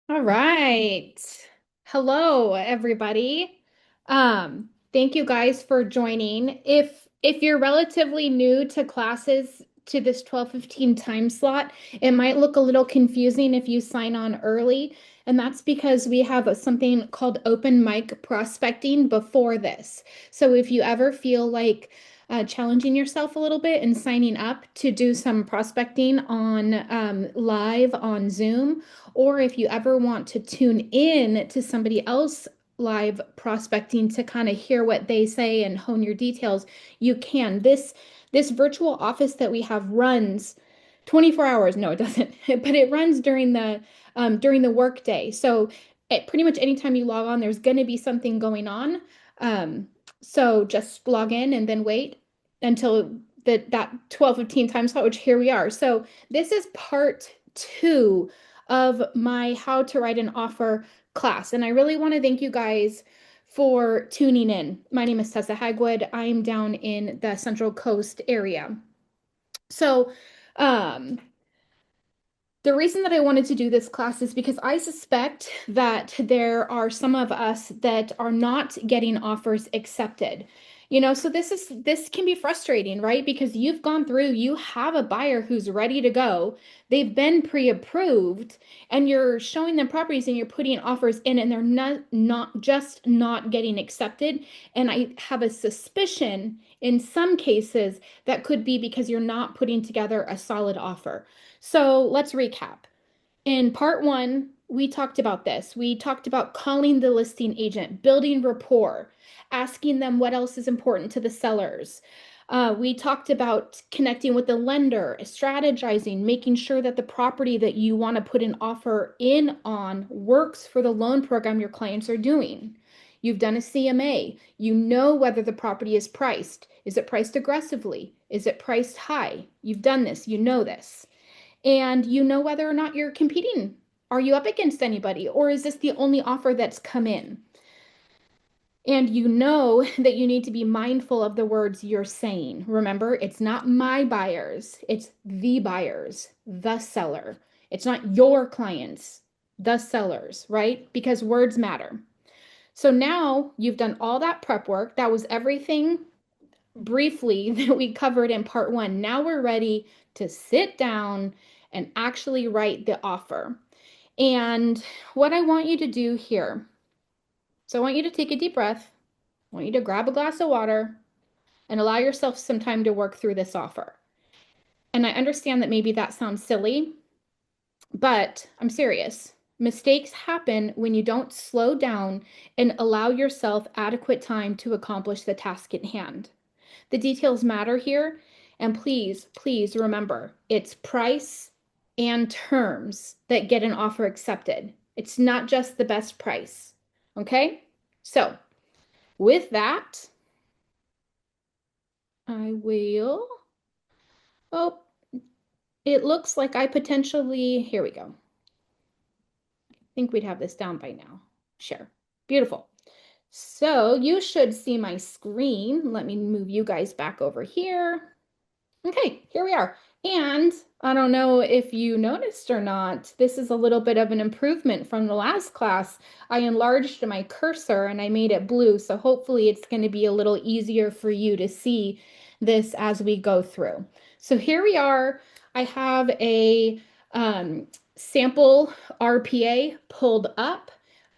All right. Hello, everybody. Thank you guys for joining. If you're relatively new to classes to this 12:15 time slot, it might look a little confusing if you sign on early, and that's because we have something called open mic prospecting before this. So if you ever feel like challenging yourself a little bit and signing up to do some prospecting on live on Zoom, or if you ever want to tune in to somebody else live prospecting to kind of hear what they say and hone your details, you can. This virtual office that we have runs 24 hours. No, it doesn't, but it runs during the workday. So pretty much anytime you log on, there's going to be something going on. So just log in and then wait until that 12:15 time slot, which here we are. So this is part two of my how to write an offer class. And I really want to thank you guys for tuning in. My name is Tessa Hagwood. I'm down in the Central Coast area. So, um, the reason that I wanted to do this class is because I suspect that there are some of us that are not getting offers accepted. So this can be frustrating, right? Because you've gone through, you have a buyer who's ready to go. They've been pre-approved and you're showing them properties and you're putting offers in and they're not getting accepted. And I have a suspicion in some cases that could be because you're not putting together a solid offer. So let's recap. In part one, we talked about this. We talked about calling the listing agent, building rapport, asking them what else is important to the sellers. We talked about connecting with the lender, strategizing, making sure that the property that you want to put an offer in on works for the loan program your clients are doing. You've done a CMA. You know whether the property is priced. Is it priced aggressively? Is it priced high? You've done this. You know this, and you know whether or not you're competing. Are you up against anybody, or is this the only offer that's come in? And you know that you need to be mindful of the words you're saying. Remember, it's not my buyers, it's the buyers, the seller. It's not your clients, the sellers, right? Because words matter. So now you've done all that prep work. That was everything briefly that we covered in part one. Now we're ready to sit down and actually write the offer. And what I want you to do here, so I want you to take a deep breath. I want you to grab a glass of water and allow yourself some time to work through this offer. And I understand that maybe that sounds silly, but I'm serious. Mistakes happen when you don't slow down and allow yourself adequate time to accomplish the task at hand. The details matter here. And please, please remember, it's price and terms that get an offer accepted. It's not just the best price. Okay? So, with that, I will. Oh, it looks like I potentially. Here we go. I think we'd have this down by now. Share. Beautiful. So, you should see my screen. Let me move you guys back over here. Okay, here we are. And I don't know if you noticed or not, this is a little bit of an improvement from the last class. I enlarged my cursor and I made it blue, so hopefully it's going to be a little easier for you to see this as we go through. So here we are. I have a sample RPA pulled up.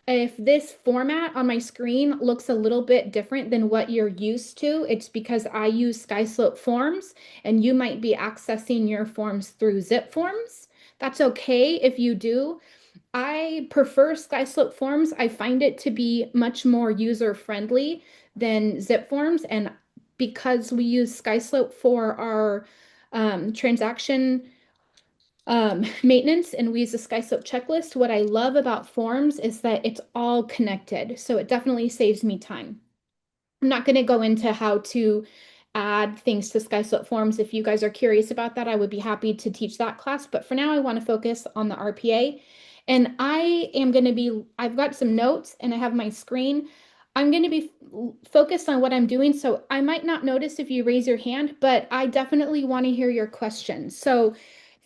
If this format on my screen looks a little bit different than what you're used to, it's because I use SkySlope forms and you might be accessing your forms through zip forms. That's okay if you do. I prefer SkySlope forms. I find it to be much more user friendly than zip forms. And because we use SkySlope for our transaction maintenance and we use the SkySlope checklist, what I love about forms is that it's all connected. So it definitely saves me time. I'm not going to go into how to add things to SkySlope forms. If you guys are curious about that, I would be happy to teach that class. But for now, I want to focus on the RPA. And I've got some notes and I have my screen. I'm going to be focused on what I'm doing. So I might not notice if you raise your hand, but I definitely want to hear your questions. So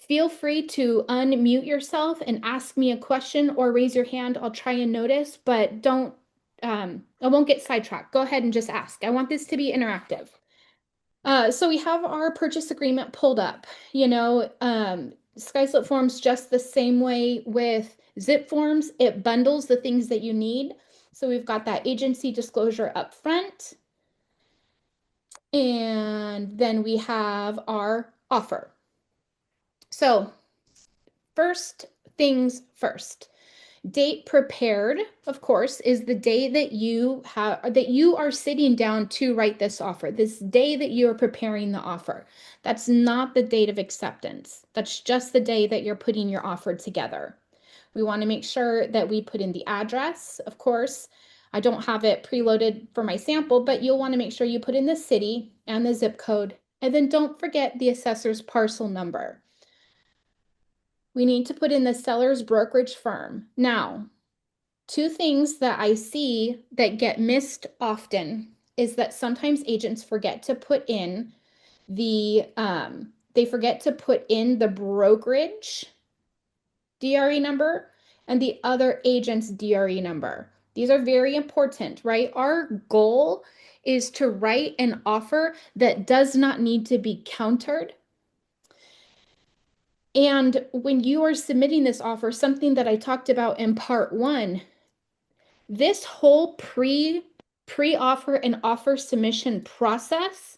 feel free to unmute yourself and ask me a question or raise your hand. I'll try and notice, but I won't get sidetracked. Go ahead and just ask. I want this to be interactive. So we have our purchase agreement pulled up. SkySlip forms just the same way with zip forms. It bundles the things that you need. So we've got that agency disclosure up front. And then we have our offer. So first things first. Date prepared, of course, is the day that you are sitting down to write this offer, this day that you are preparing the offer. That's not the date of acceptance. That's just the day that you're putting your offer together. We want to make sure that we put in the address, of course. I don't have it preloaded for my sample, but you'll want to make sure you put in the city and the zip code. And then don't forget the assessor's parcel number. We need to put in the seller's brokerage firm. Now, two things that I see that get missed often is that sometimes agents forget to put in the brokerage DRE number and the other agent's DRE number. These are very important, right? Our goal is to write an offer that does not need to be countered. And when you are submitting this offer, something that I talked about in part 1, this whole pre-offer and offer submission process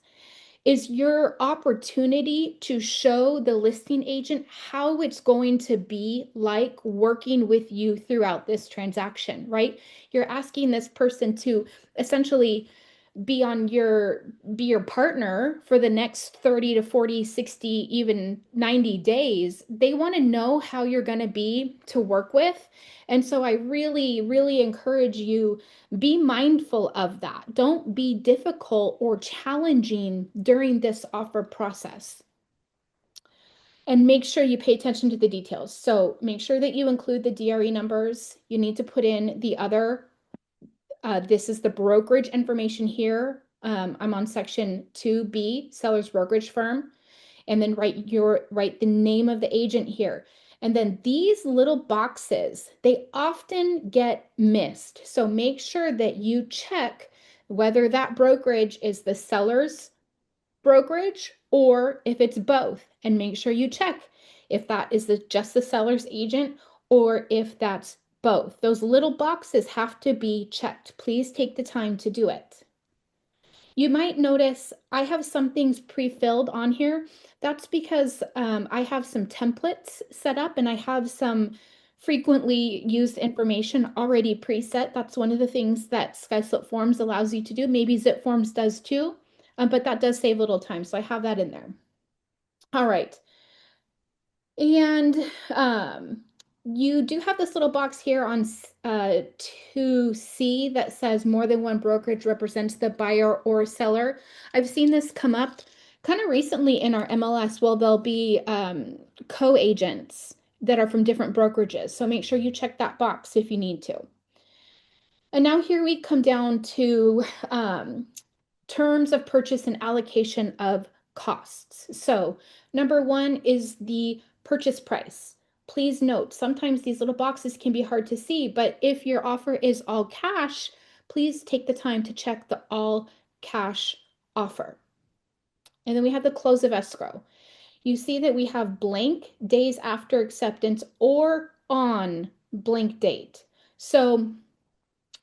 is your opportunity to show the listing agent how it's going to be like working with you throughout this transaction, right? You're asking this person to essentially be your partner for the next 30 to 40, 60, even 90 days. They want to know how you're going to be to work with. And so I really, really encourage you, be mindful of that. Don't be difficult or challenging during this offer process. And make sure you pay attention to the details. So make sure that you include the DRE numbers. You need to put in the other this is the brokerage information here. I'm on section 2B, seller's brokerage firm, and then write the name of the agent here. And then these little boxes, they often get missed. So make sure that you check whether that brokerage is the seller's brokerage or if it's both, and make sure you check if that is just the seller's agent or if that's both. Those little boxes have to be checked. Please take the time to do it. You might notice I have some things pre-filled on here. That's because I have some templates set up and I have some frequently used information already preset. That's one of the things that SkySlip Forms allows you to do. Maybe Zip Forms does too, but that does save a little time. So I have that in there. All right. And you do have this little box here on 2C that says more than one brokerage represents the buyer or seller. I've seen this come up kind of recently in our MLS. Well, there'll be co-agents that are from different brokerages. So make sure you check that box if you need to. And now here we come down to terms of purchase and allocation of costs. So number 1 is the purchase price. Please note, sometimes these little boxes can be hard to see, but if your offer is all cash, please take the time to check the all cash offer. And then we have the close of escrow. You see that we have blank days after acceptance or on blank date. So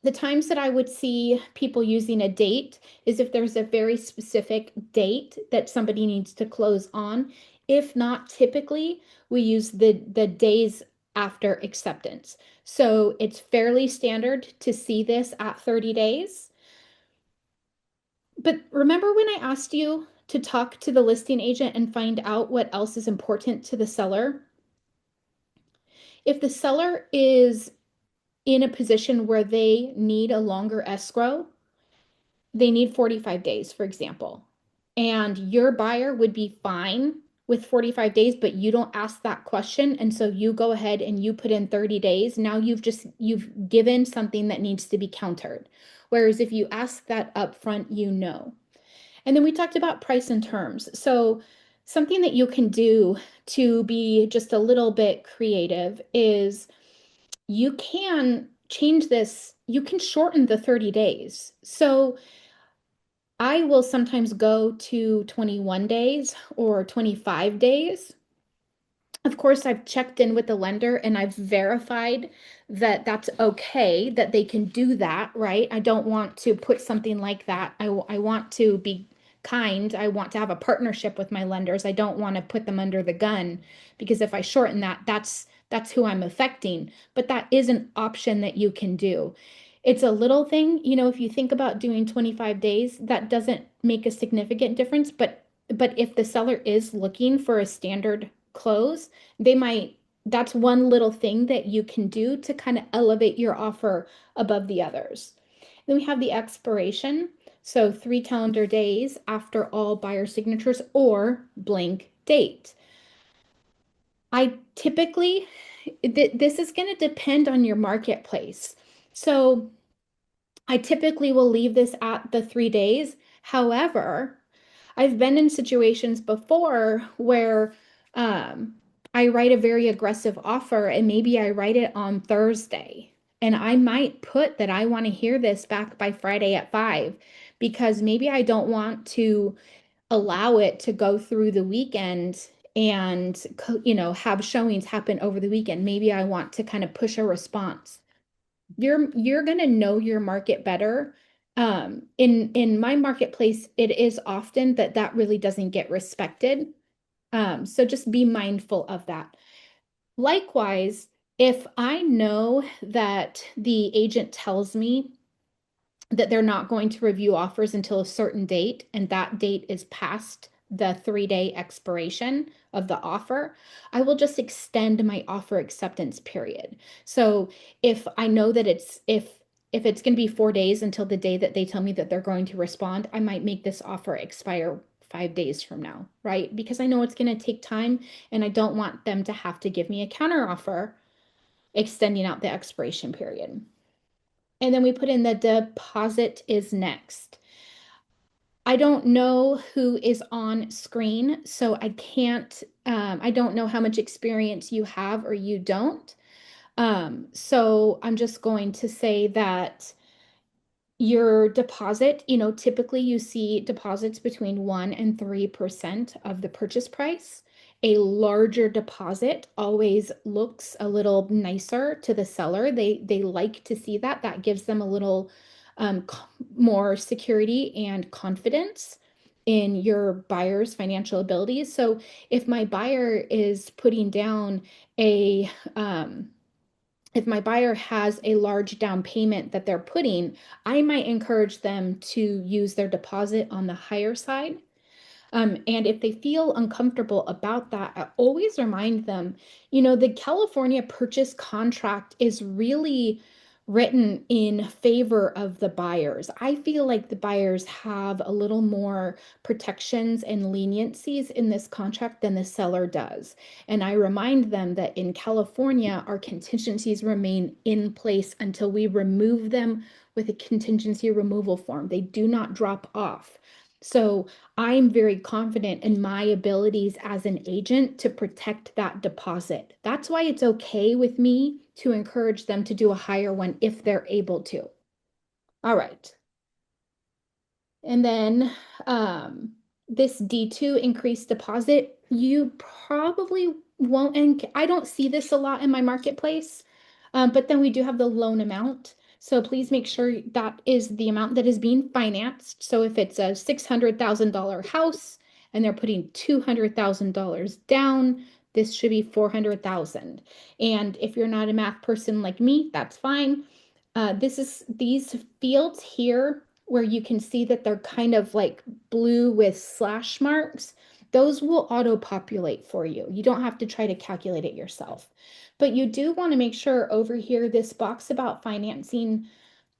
the times that I would see people using a date is if there's a very specific date that somebody needs to close on. If not, typically we use the days after acceptance. So it's fairly standard to see this at 30 days. But remember when I asked you to talk to the listing agent and find out what else is important to the seller? If the seller is in a position where they need a longer escrow, they need 45 days, for example, and your buyer would be fine with 45 days, but you don't ask that question. And so you go ahead and you put in 30 days. Now you've given something that needs to be countered. Whereas if you ask that up front, you know. And then we talked about price and terms. So Something that you can do to be just a little bit creative is you can change this, you can shorten the 30 days. So I will sometimes go to 21 days or 25 days. Of course, I've checked in with the lender and I've verified that that's okay, that they can do that, right? I don't want to put something like that. I want to be kind. I want to have a partnership with my lenders. I don't want to put them under the gun because if I shorten that, that's who I'm affecting. But that is an option that you can do. It's a little thing, if you think about doing 25 days, that doesn't make a significant difference, but if the seller is looking for a standard close, they might, that's one little thing that you can do to kind of elevate your offer above the others. Then we have the expiration. So 3 calendar days after all buyer signatures or blank date. I typically, this is going to depend on your marketplace. So I typically will leave this at the 3 days. However, I've been in situations before where um, I write a very aggressive offer and maybe I write it on Thursday. And I might put that I want to hear this back by Friday at 5 because maybe I don't want to allow it to go through the weekend and have showings happen over the weekend. Maybe I want to kind of push a response. You're going to know your market better. In my marketplace, it is often that really doesn't get respected. So just be mindful of that. Likewise, if I know that the agent tells me that they're not going to review offers until a certain date, and that date is past the 3 day expiration of the offer, I will just extend my offer acceptance period. So if I know that if it's going to be 4 days until the day that they tell me that they're going to respond, I might make this offer expire 5 days from now, right? Because I know it's going to take time and I don't want them to have to give me a counter offer extending out the expiration period. And then we put in the deposit is next. I don't know who is on screen, so I don't know how much experience you have or you don't. So I'm just going to say that your deposit, typically you see deposits between 1 and 3% of the purchase price. A larger deposit always looks a little nicer to the seller. They like to see that. That gives them a little more security and confidence in your buyer's financial abilities. So if my buyer is putting down a if my buyer has a large down payment that they're putting, I might encourage them to use their deposit on the higher side. And if they feel uncomfortable about that, I always remind them, the California purchase contract is really written in favor of the buyers. I feel like the buyers have a little more protections and leniencies in this contract than the seller does. And I remind them that in California, our contingencies remain in place until we remove them with a contingency removal form. They do not drop off. So I'm very confident in my abilities as an agent to protect that deposit. That's why it's okay with me to encourage them to do a higher one if they're able to. All right. And then this D2 increased deposit, you probably won't, and I don't see this a lot in my marketplace, but then we do have the loan amount. So please make sure that is the amount that is being financed. So if it's a $600,000 house and they're putting $200,000 down, this should be 400,000. And if you're not a math person like me, that's fine. These fields here where you can see that they're kind of like blue with slash marks. Those will auto-populate for you. You don't have to try to calculate it yourself. But you do want to make sure over here, this box about financing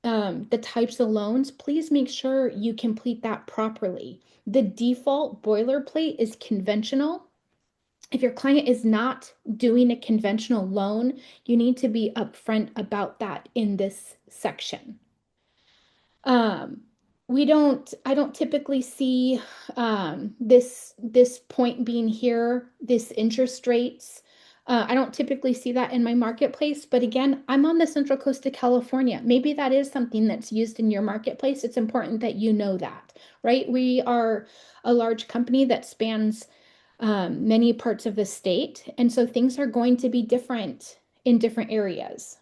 the types of loans, please make sure you complete that properly. The default boilerplate is conventional. If your client is not doing a conventional loan, you need to be upfront about that in this section. Um, I don't typically see this point being here, this interest rates. I don't typically see that in my marketplace, but again, I'm on the Central Coast of California. Maybe that is something that's used in your marketplace. It's important that you know that, right? We are a large company that spans many parts of the state, and so things are going to be different in different areas.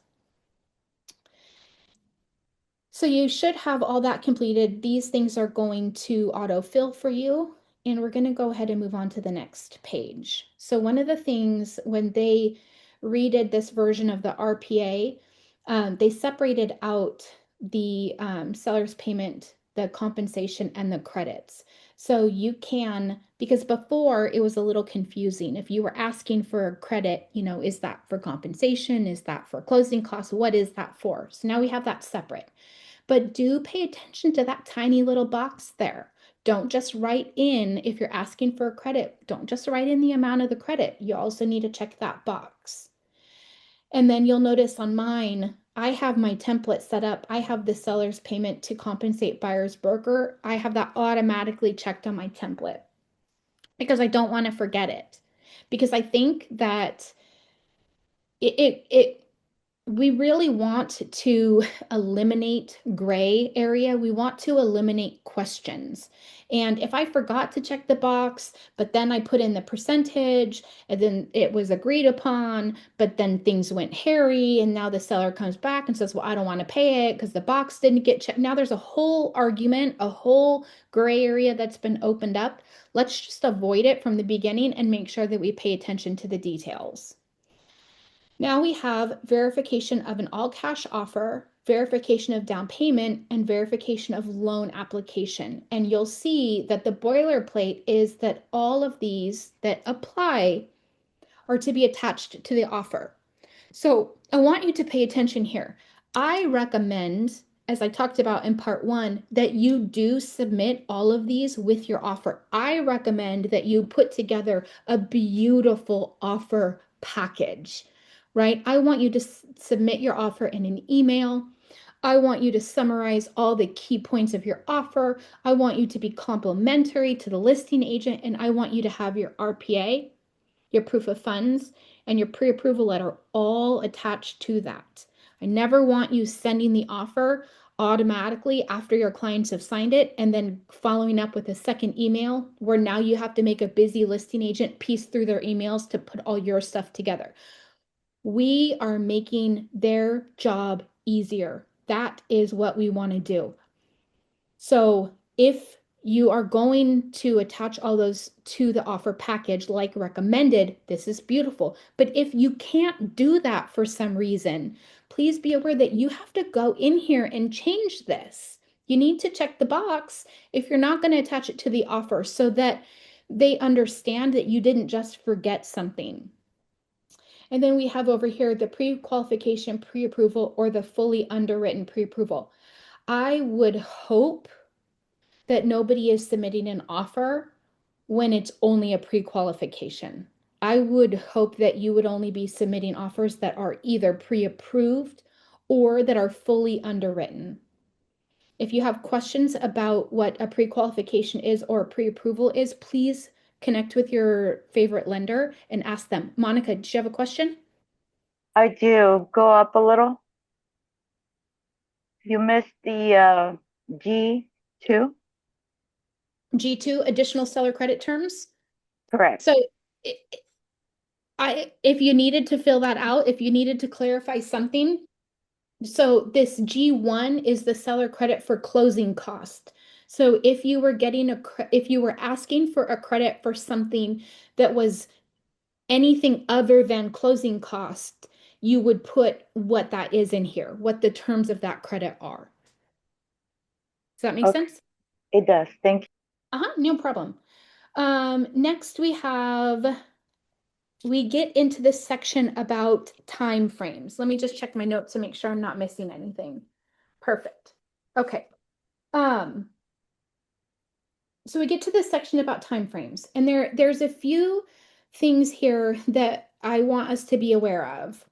So you should have all that completed. These things are going to autofill for you. And we're going to go ahead and move on to the next page. So one of the things when they redid this version of the RPA, they separated out the seller's payment, the compensation, and the credits. So you can, because before it was a little confusing. If you were asking for a credit, is that for compensation? Is that for closing costs? What is that for? So now we have that separate. But do pay attention to that tiny little box there. Don't just write in, if you're asking for a credit, don't just write in the amount of the credit. You also need to check that box. And then you'll notice on mine, I have my template set up. I have the seller's payment to compensate buyer's broker. I have that automatically checked on my template because I don't want to forget it. Because I think that it we really want to eliminate gray area. We want to eliminate questions. And if I forgot to check the box, but then I put in the percentage and then it was agreed upon, but then things went hairy and now the seller comes back and says, well, I don't want to pay it because the box didn't get checked. Now there's a whole argument, a whole gray area that's been opened up. Let's just avoid it from the beginning and make sure that we pay attention to the details. Now we have verification of an all cash offer, verification of down payment, and verification of loan application. And you'll see that the boilerplate is that all of these that apply are to be attached to the offer. So I want you to pay attention here. I recommend, as I talked about in part one, that you do submit all of these with your offer. I recommend that you put together a beautiful offer package, right? I want you to submit your offer in an email. I want you to summarize all the key points of your offer. I want you to be complimentary to the listing agent, and I want you to have your RPA, your proof of funds, and your pre-approval letter all attached to that. I never want you sending the offer automatically after your clients have signed it and then following up with a second email where now you have to make a busy listing agent piece through their emails to put all your stuff together. We are making their job easier. That is what we want to do. So if you are going to attach all those to the offer package like recommended, this is beautiful. But if you can't do that for some reason, please be aware that you have to go in here and change this. You need to check the box if you're not going to attach it to the offer so that they understand that you didn't just forget something. And then we have over here the pre-qualification, pre-approval, or the fully underwritten pre-approval. I would hope that nobody is submitting an offer when it's only a pre-qualification. I would hope that you would only be submitting offers that are either pre-approved or that are fully underwritten. If you have questions about what a pre-qualification is or a pre-approval is, please connect with your favorite lender and ask them. Monica, do you have a question? I do. Go up a little. You missed the G2. G2, additional seller credit terms. Correct. So if you needed to fill that out, if you needed to clarify something, so this G1 is the seller credit for closing cost. So if you were if you were asking for a credit for something that was anything other than closing cost, you would put what that is in here, what the terms of that credit are. Does that make Okay, sense? it does. Thank you. No problem. Next we get into this section about time frames. Let me just check my notes to make sure I'm not missing anything. Perfect. Okay. Um, so we get to this section about time frames, and there's a few things here that I want us to be aware of.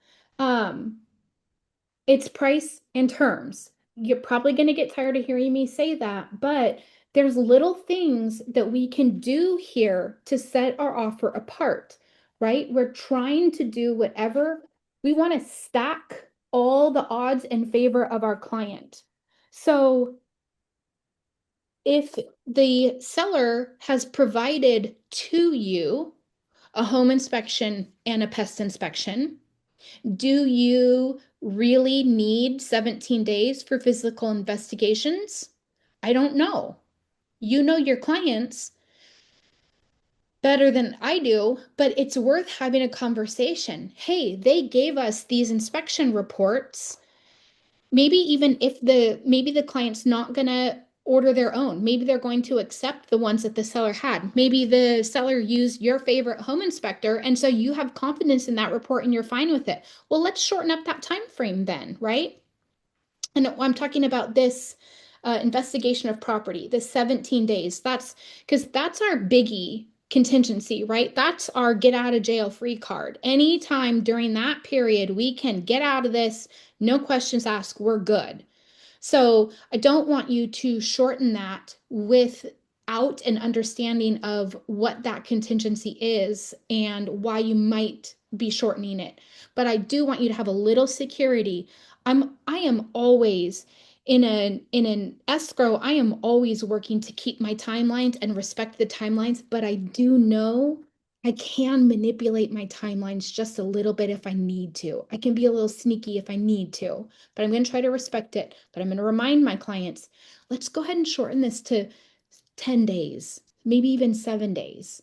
It's price and terms. you're probably going to get tired of hearing me say that, but there's little things that we can do here to set our offer apart, right? We're trying to do whatever we want to stack all the odds in favor of our client. So if the seller has provided to you a home inspection and a pest inspection, do you really need 17 days for physical investigations? I don't know. You know your clients better than I do, but it's worth having a conversation. Hey, they gave us these inspection reports. Maybe even if maybe the client's not gonna order their own. Maybe they're going to accept the ones that the seller had. Maybe the seller used your favorite home inspector, and so you have confidence in that report and you're fine with it. Well, let's shorten up that time frame then, right? And I'm talking about this investigation of property, the 17 days. That's because that's our biggie contingency, right? That's our get out of jail free card. Anytime during that period, we can get out of this, no questions asked, we're good. So I don't want you to shorten that without an understanding of what that contingency is and why you might be shortening it. But I do want you to have a little security. I am always in an escrow, I am always working to keep my timelines and respect the timelines, but I do know I can manipulate my timelines just a little bit if I need to. I can be a little sneaky if I need to, but I'm going to try to respect it. But I'm going to remind my clients, let's go ahead and shorten this to 10 days, maybe even 7 days.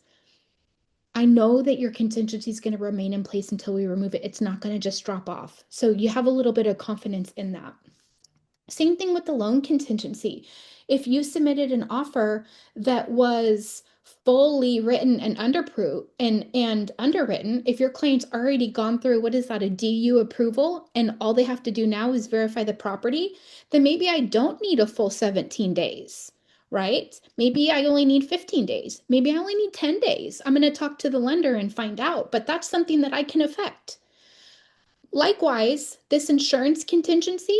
I know that your contingency is going to remain in place until we remove it. It's not going to just drop off. So you have a little bit of confidence in that. Same thing with the loan contingency. If you submitted an offer that was fully written and underwritten, if your client's already gone through what is that, a DU approval, and all they have to do now is verify the property, then maybe I don't need a full 17 days, right? Maybe I only need 15 days. Maybe I only need 10 days. I'm going to talk to the lender and find out, but that's something that I can affect. Likewise, this insurance contingency,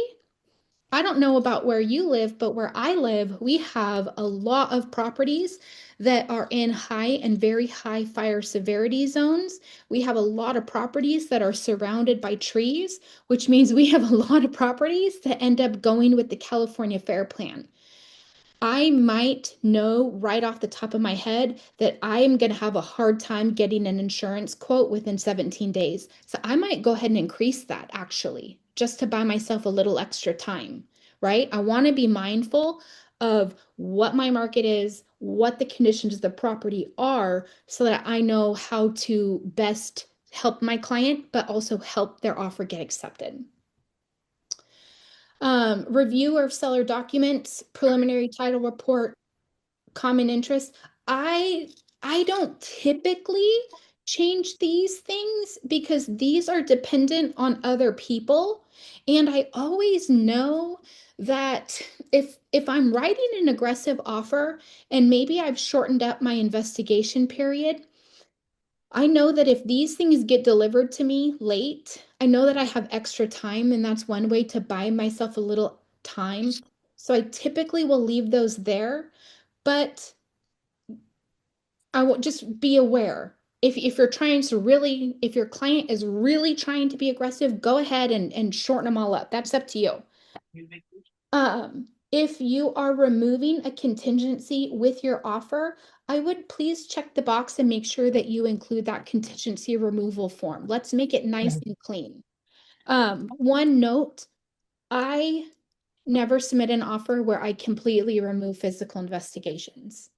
I don't know about where you live, but where I live, we have a lot of properties that are in high and very high fire severity zones. We have a lot of properties that are surrounded by trees, which means we have a lot of properties that end up going with the California Fair Plan. I might know right off the top of my head that I am going to have a hard time getting an insurance quote within 17 days. So I might go ahead and increase that actually, just to buy myself a little extra time, right? I want to be mindful of what my market is, what the conditions of the property are, so that I know how to best help my client, but also help their offer get accepted. Review of seller documents, preliminary title report, common interest. I I don't typically change these things because these are dependent on other people. And I always know that if I'm writing an aggressive offer and maybe I've shortened up my investigation period, I know that if these things get delivered to me late, I know that I have extra time, and that's one way to buy myself a little time. So I typically will leave those there, but I will just be aware. If you're trying to really, if your client is really trying to be aggressive, go ahead and shorten them all up. That's up to you. If you are removing a contingency with your offer, I would please check the box and make sure that you include that contingency removal form. Let's make it nice and clean. One note, I never submit an offer where I completely remove physical investigations.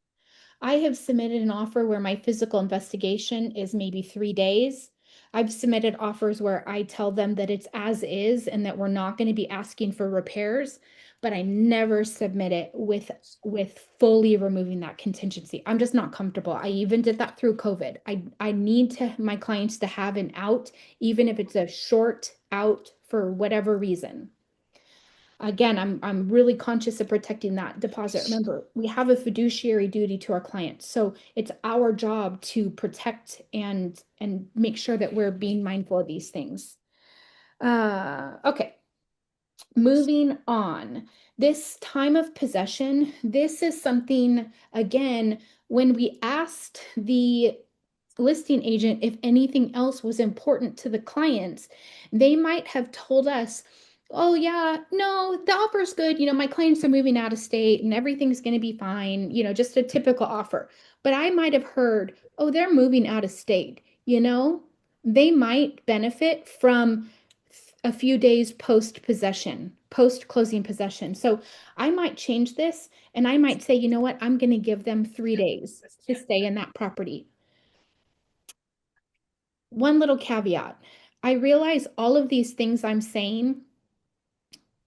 I have submitted an offer where my physical investigation is maybe 3 days. I've submitted offers where I tell them that it's as is and that we're not going to be asking for repairs, but I never submit it with fully removing that contingency. I'm just not comfortable. I even did that through COVID. I need to my clients to have an out, even if it's a short out for whatever reason. Again, I'm really conscious of protecting that deposit. Remember, we have a fiduciary duty to our clients, so it's our job to protect and make sure that we're being mindful of these things. Okay. Moving on. This time of possession, this is something, again, when we asked the listing agent if anything else was important to the clients, they might have told us, oh, yeah, no, the offer's good. My clients are moving out of state and everything's going to be fine, just a typical offer. But I might have heard, oh, they're moving out of state. They might benefit from a few days post possession, post closing possession. So I might change this and I might say, you know what, I'm going to give them 3 days to stay in that property. One little caveat. I realize all of these things I'm saying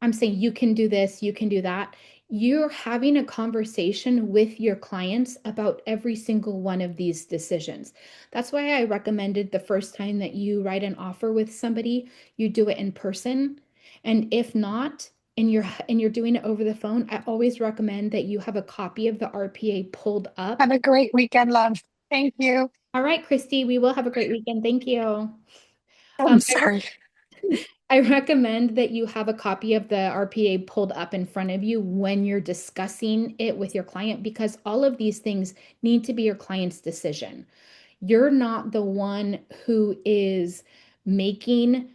you can do this, you can do that. You're having a conversation with your clients about every single one of these decisions. That's why I recommended the first time that you write an offer with somebody, you do it in person. And if not, and you're doing it over the phone, I always recommend that you have a copy of the RPA pulled up. Have a great weekend, love. Thank you. All right, Christy, we will have a great weekend. Thank you. I'm I sorry. I recommend that you have a copy of the RPA pulled up in front of you when you're discussing it with your client because all of these things need to be your client's decision. You're not the one who is making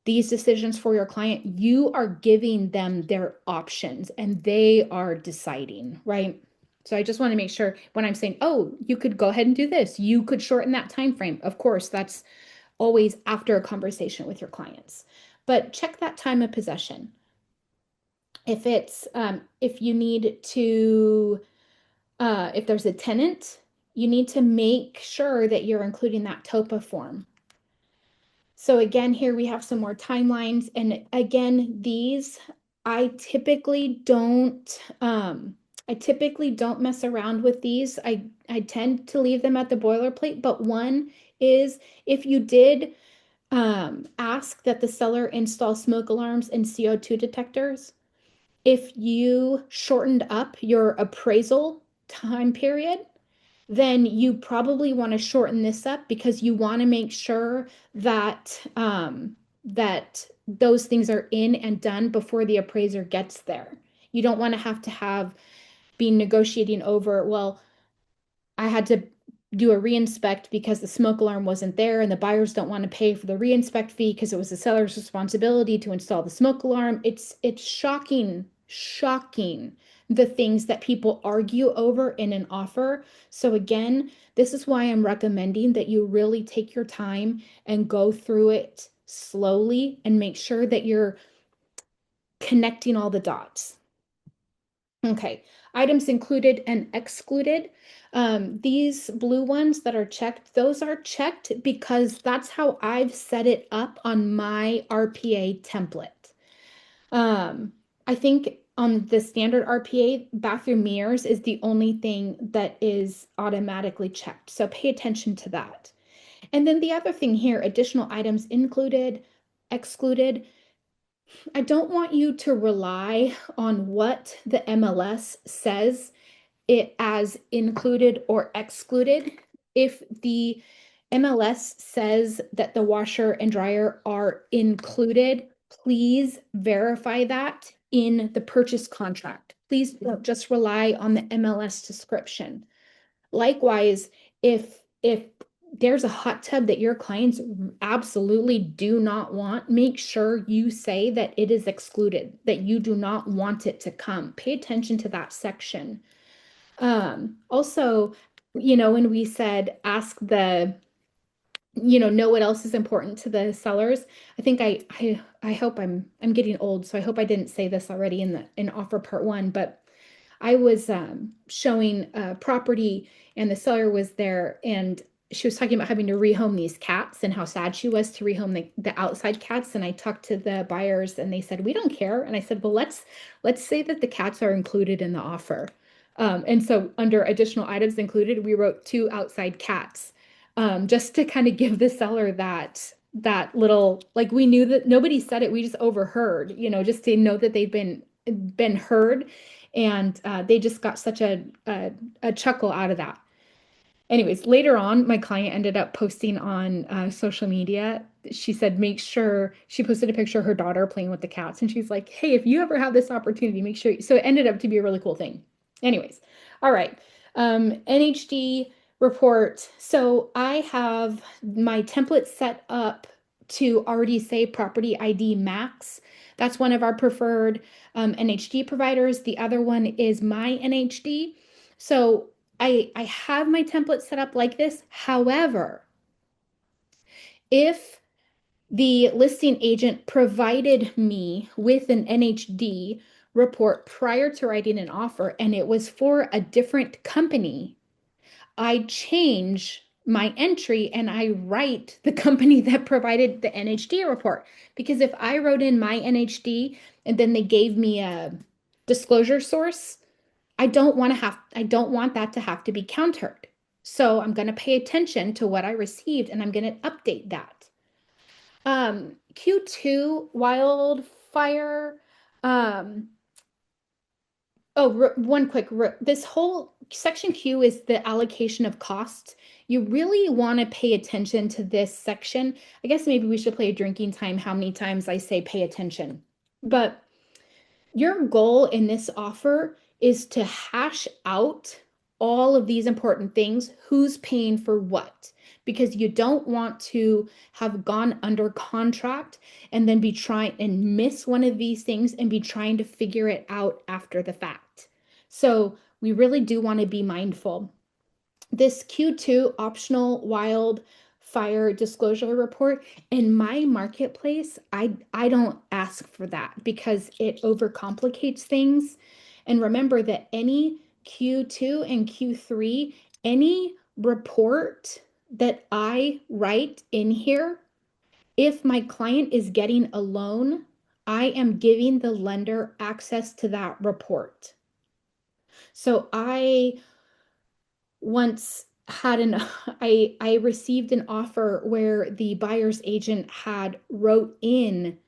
these decisions for your client. You are giving them their options and they are deciding, right? So I just want to make sure when I'm saying, oh, you could go ahead and do this, you could shorten that time frame. Of course, that's always after a conversation with your clients. But check that time of possession. If you need to, if there's a tenant, you need to make sure that you're including that TOPA form. So again, here we have some more timelines. And again, these I typically don't I typically don't mess around with these. I tend to leave them at the boilerplate, but one is if you did ask that the seller install smoke alarms and CO2 detectors. If you shortened up your appraisal time period, then you probably want to shorten this up because you want to make sure that those things are in and done before the appraiser gets there. You don't want to have be negotiating over, well, I had to do a reinspect because the smoke alarm wasn't there and the buyers don't want to pay for the reinspect fee because it was the seller's responsibility to install the smoke alarm. It's shocking the things that people argue over in an offer. So again, this is why I'm recommending that you really take your time and go through it slowly and make sure that you're connecting all the dots. Okay, items included and excluded. These blue ones that are checked, those are checked because that's how I've set it up on my RPA template. Um, I think on the standard RPA, bathroom mirrors is the only thing that is automatically checked. So pay attention to that. And then the other thing here, additional items included, excluded. I don't want you to rely on what the MLS says it as included or excluded. If the MLS says that the washer and dryer are included, please verify that in the purchase contract. Please don't just rely on the MLS description. Likewise, if there's a hot tub that your clients absolutely do not want, make sure you say that it is excluded, that you do not want it to come. Pay attention to that section. Also, when we said ask know what else is important to the sellers. I think I hope I'm getting old, so I hope I didn't say this already in offer part one, but I was showing property and the seller was there and she was talking about having to rehome these cats and how sad she was to rehome the outside cats. And I talked to the buyers and they said, we don't care. And I said, well, let's say that the cats are included in the offer. And so under additional items included, we wrote 2 outside cats, just to kind of give the seller that little, like we knew that nobody said it, we just overheard, just to know that they've been heard and they just got such a chuckle out of that. Anyways, later on, my client ended up posting on social media. She said, make sure she posted a picture of her daughter playing with the cats. And she's like, hey, if you ever have this opportunity, make sure. So it ended up to be a really cool thing. Anyways, all right. NHD report. So I have my template set up to already say property ID max. That's one of our preferred NHD providers. The other one is my NHD. So I have my template set up like this. However, if the listing agent provided me with an NHD report prior to writing an offer and it was for a different company, I change my entry and I write the company that provided the NHD report. Because if I wrote in my NHD and then they gave me a disclosure source, I don't want that to have to be countered. So I'm going to pay attention to what I received and I'm going to update that. Q2 wildfire. Um, one quick, this whole section Q is the allocation of costs. You really want to pay attention to this section. I guess maybe we should play a drinking time, how many times I say pay attention. But your goal in this offer is to hash out all of these important things, who's paying for what, because you don't want to have gone under contract and then be trying and miss one of these things and be trying to figure it out after the fact. So we really do want to be mindful. This Q2 optional wildfire disclosure report in my marketplace, I don't ask for that because it overcomplicates things. And remember that any Q2 and Q3, any report that I write in here, if my client is getting a loan, I am giving the lender access to that report. So I once had an I received an offer where the buyer's agent had wrote in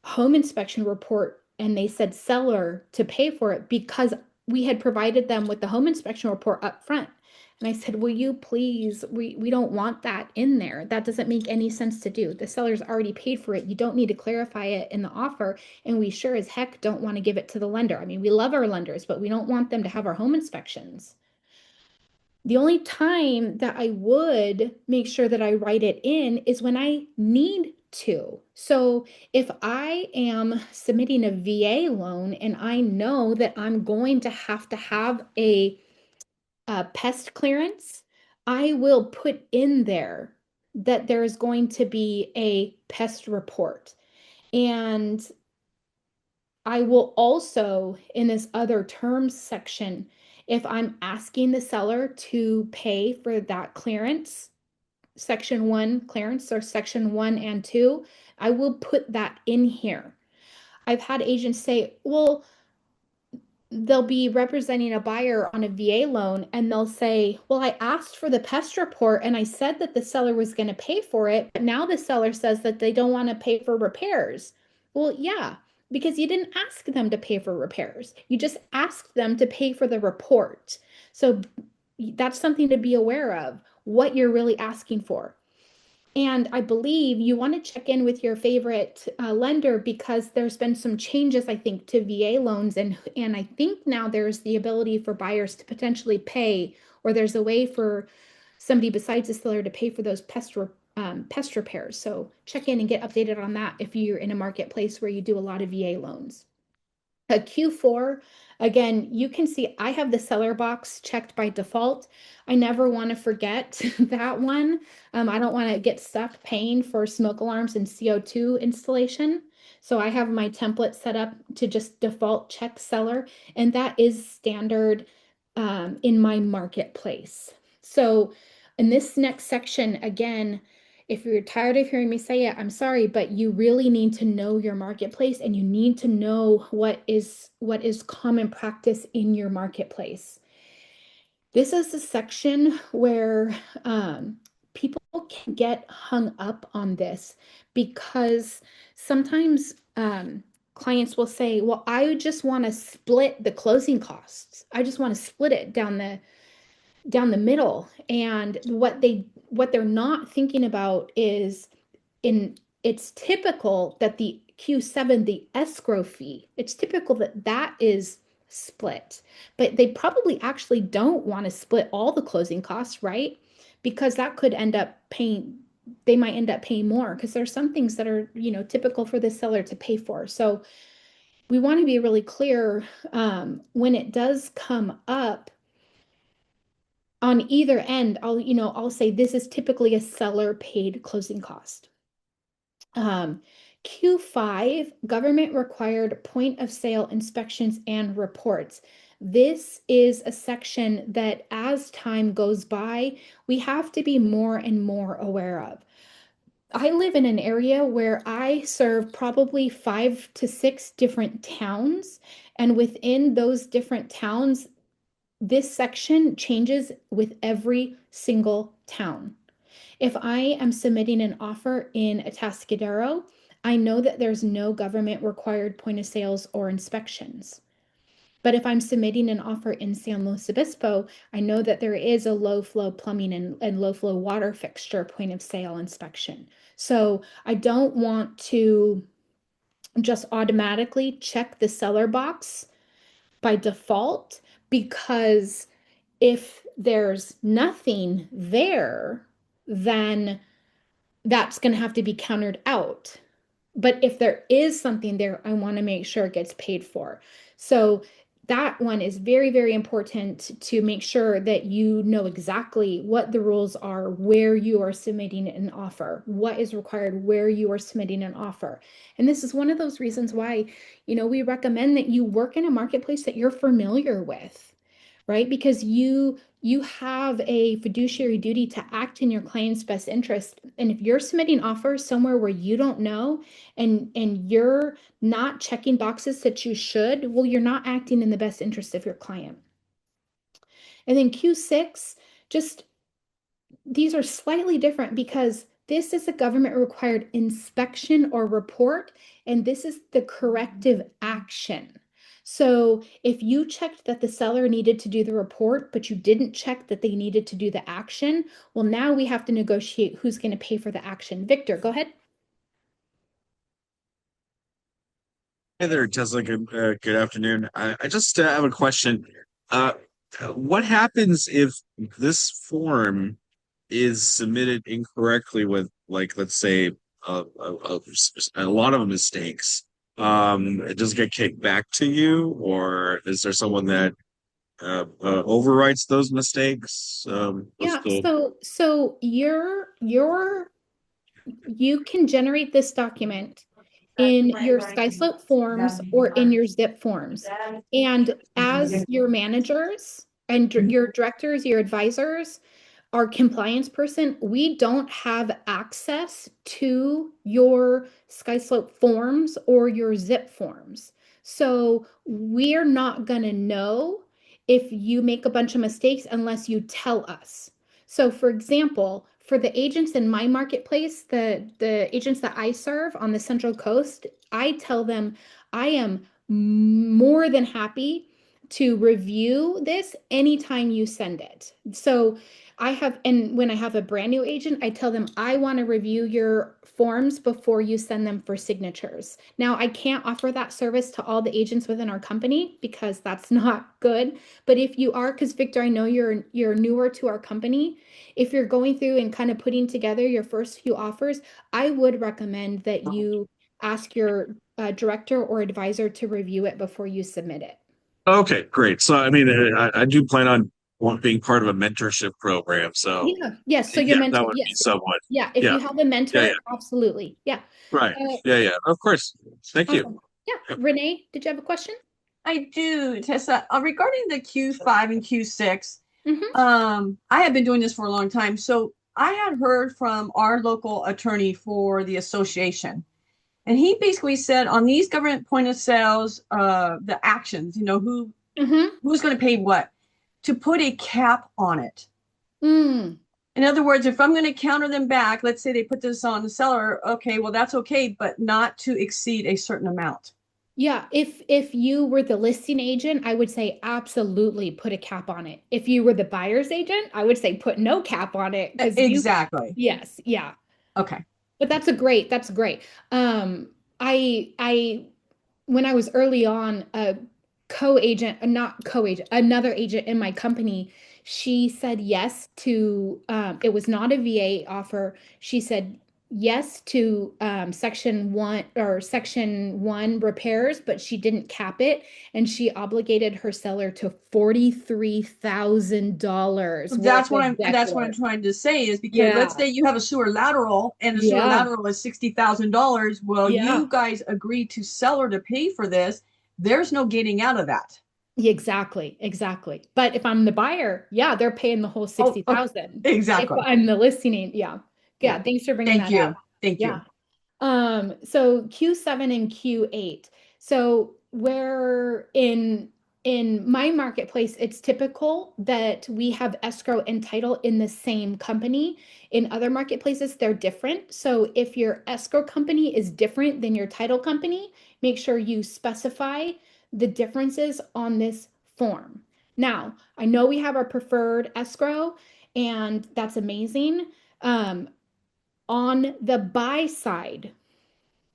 home inspection report and they said seller to pay for it because we had provided them with the home inspection report up front. And I said, will you please, we don't want that in there. That doesn't make any sense to do. The seller's already paid for it. You don't need to clarify it in the offer. And we sure as heck don't want to give it to the lender. I mean, we love our lenders, but we don't want them to have our home inspections. The only time that I would make sure that I write it in is when I need to. So if I am submitting a VA loan and I know that I'm going to have a pest clearance, I will put in there that there's going to be a pest report. And I will also, in this other terms section, if I'm asking the seller to pay for that clearance, section 1 clearance or section 1 and 2, I will put that in here. I've had agents say, well, they'll be representing a buyer on a VA loan and they'll say, well, I asked for the pest report and I said that the seller was going to pay for it, but now the seller says that they don't want to pay for repairs. Well, yeah, because you didn't ask them to pay for repairs. You just asked them to pay for the report. So that's something to be aware of, what you're really asking for. And I believe you want to check in with your favorite lender because there's been some changes, I think, to VA loans. And I think now there's the ability for buyers to potentially pay, or there's a way for somebody besides the seller to pay for those pest repairs. So check in and get updated on that if you're in a marketplace where you do a lot of VA loans. A Q4, again, you can see I have the seller box checked by default. I never want to forget that one. I don't want to get stuck paying for smoke alarms and CO2 installation. So I have my template set up to just default check seller, and that is standard in my marketplace. So in this next section, again, if you're tired of hearing me say it, I'm sorry, but you really need to know your marketplace and you need to know what is common practice in your marketplace. This is a section where people can get hung up on this because sometimes clients will say, well, I just want to split the closing costs. I just want to split it down down the middle. And what they're not thinking about is it's typical that the Q7, the escrow fee, it's typical that that is split. But they probably actually don't want to split all the closing costs, right? Because that could end up paying, they might end up paying more because there's some things that are, typical for the seller to pay for. So we want to be really clear when it does come up on either end. I'll say this is typically a seller paid closing cost. Um, Q5, government required point of sale inspections and reports. This is a section that as time goes by, we have to be more and more aware of. I live in an area where I serve probably 5 to 6 different towns, and within those different towns, this section changes with every single town. If I am submitting an offer in Atascadero, I know that there's no government required point of sales or inspections. But if I'm submitting an offer in San Luis Obispo, I know that there is a low flow plumbing and low flow water fixture point of sale inspection. So I don't want to just automatically check the seller box by default, because if there's nothing there, then that's going to have to be countered out. But if there is something there, I want to make sure it gets paid for. So that one is very, very important to make sure that you know exactly what the rules are, where you are submitting an offer, what is required, where you are submitting an offer. And this is one of those reasons why, we recommend that you work in a marketplace that you're familiar with, right? Because you have a fiduciary duty to act in your client's best interest. And if you're submitting offers somewhere where you don't know, and you're not checking boxes that you should, well, you're not acting in the best interest of your client. And then Q6, just these are slightly different because this is a government required inspection or report, and this is the corrective action. So if you checked that the seller needed to do the report, but you didn't check that they needed to do the action, well, now we have to negotiate who's going to pay for the action. Victor, go ahead. Hey there, Tessa. Good afternoon. I just have a question. Uh, what happens if this form is submitted incorrectly with, like, let's say, a lot of mistakes? It does get kicked back to you, or is there someone that overwrites those mistakes? What's Yeah, the so you can generate this document in your SkySlope forms or in your zip forms. And as your managers and your directors, your advisors, our compliance person, we don't have access to your SkySlope forms or your zip forms. So we're not going to know if you make a bunch of mistakes unless you tell us. So for example, for the agents in my marketplace, the agents that I serve on the Central Coast, I tell them I am more than happy to review this anytime you send it. So and when I have a brand new agent, I tell them I want to review your forms before you send them for signatures. Now, I can't offer that service to all the agents within our company because that's not good. But if you are, because Victor, I know you're newer to our company, if you're going through and kind of putting together your first few offers, I would recommend that you ask your director or advisor to review it before you submit it. Okay, great. So, I mean, I do plan on being part of a mentorship program. So, Yeah, yes. So your yeah, that mentor, would be yes. somewhat. Yeah, if Yeah, you have a yeah, yeah. mentor, absolutely. Yeah. Right. Uh, Yeah, yeah. Of course. Thank you. awesome. Yeah. Yep. Renee, did you have a question? I do, Tessa. Regarding the Q5 and Q6, Mm-hmm. I have been doing this for a long time. So I had heard from our local attorney for the association, and he basically said on these government point of sales, the actions, Mm-hmm. who's going to pay what, to put a cap on it. Mm. In other words, if I'm going to counter them back, let's say they put this on the seller, okay, well, that's okay, but not to exceed a certain amount. Yeah, if you were the listing agent, I would say absolutely put a cap on it. If you were the buyer's agent, I would say put no cap on it because you, Exactly. yes, yeah. Okay. But that's great. I when I was early on, a co-agent, not co-agent, another agent in my company, she said yes to, it was not a VA offer. She said yes to section one repairs, but she didn't cap it. And she obligated her seller to $43,000 worth of deck That's what I'm work. trying to say is because let's Yeah, say you have a sewer lateral and the sewer yeah, lateral is $60,000. Well, yeah. you guys agreed to seller to pay for this. There's no getting out of that. Exactly, exactly. But if I'm the buyer, yeah, they're paying the whole Oh, okay. 60,000. If Exactly. I'm the listing, yeah. Yeah. Yeah, thanks for bringing Thank that up. you. Thank you. Yeah. So Q7 and Q8. So where in my marketplace, it's typical that we have escrow and title in the same company. In other marketplaces, they're different. So if your escrow company is different than your title company, make sure you specify the differences on this form. Now, I know we have our preferred escrow, and that's amazing. Um, on the buy side,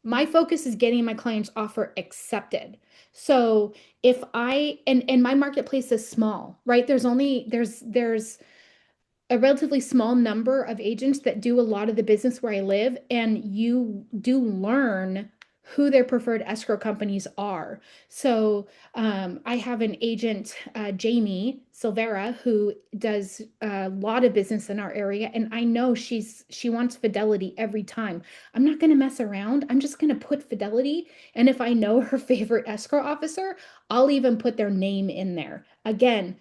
my focus is getting my client's offer accepted. So if I and my marketplace is small, right? There's a relatively small number of agents that do a lot of the business where I live, and you do learn who their preferred escrow companies are. So I have an agent, Jamie Silvera, who does a lot of business in our area, and I know she wants fidelity every time. I'm not going to mess around. I'm just going to put fidelity, and if I know her favorite escrow officer, I'll even put their name in there. Again,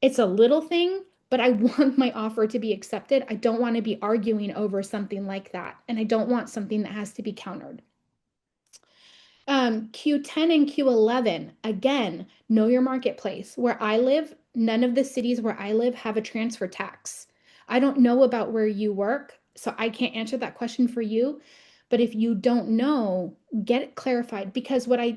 it's a little thing, but I want my offer to be accepted. I don't want to be arguing over something like that. And I don't want something that has to be countered. Q10 and Q11, again, know your marketplace. Where I live, none of the cities where I live have a transfer tax. I don't know about where you work, so I can't answer that question for you. But if you don't know, get it clarified, because what I